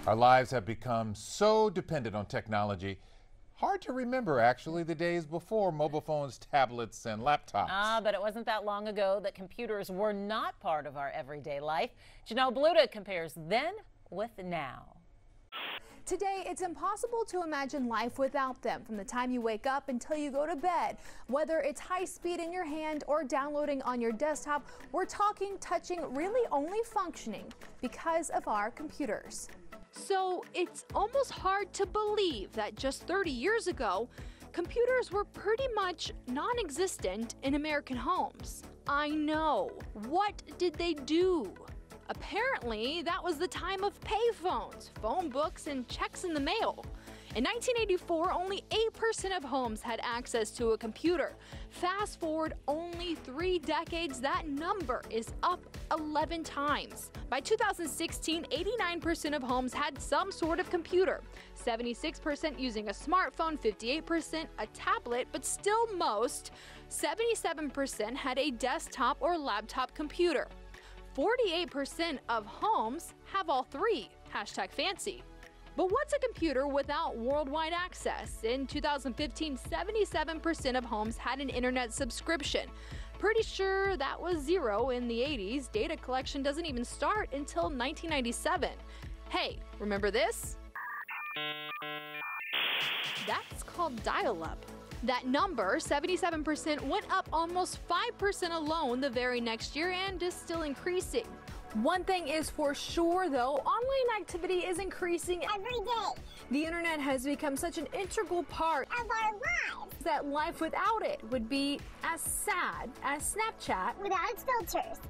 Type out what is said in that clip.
Our lives have become so dependent on technology. Hard to remember, actually, the days before mobile phones, tablets, and laptops. But it wasn't that long ago that computers were not part of our everyday life. Janelle Bluta compares then with now. Today, it's impossible to imagine life without them from the time you wake up until you go to bed. Whether it's high speed in your hand or downloading on your desktop, we're talking, touching, really only functioning because of our computers. So it's almost hard to believe that just 30 years ago, computers were pretty much non-existent in American homes. I know. What did they do? Apparently, that was the time of payphones, phone books, and checks in the mail. In 1984, only 8% of homes had access to a computer. Fast forward only 3 decades, that number is up 11 times. By 2016, 89% of homes had some sort of computer, 76% using a smartphone, 58% a tablet, but still most, 77% had a desktop or laptop computer. 48% of homes have all three, #fancy. But what's a computer without worldwide access? In 2015, 77% of homes had an internet subscription. Pretty sure that was zero in the 80s. Data collection doesn't even start until 1997. Hey, remember this? That's called dial-up. That number, 77%, went up almost 5% alone the very next year and is still increasing. One thing is for sure, though, online activity is increasing every day. The internet has become such an integral part of our lives that life without it would be as sad as Snapchat without its filters.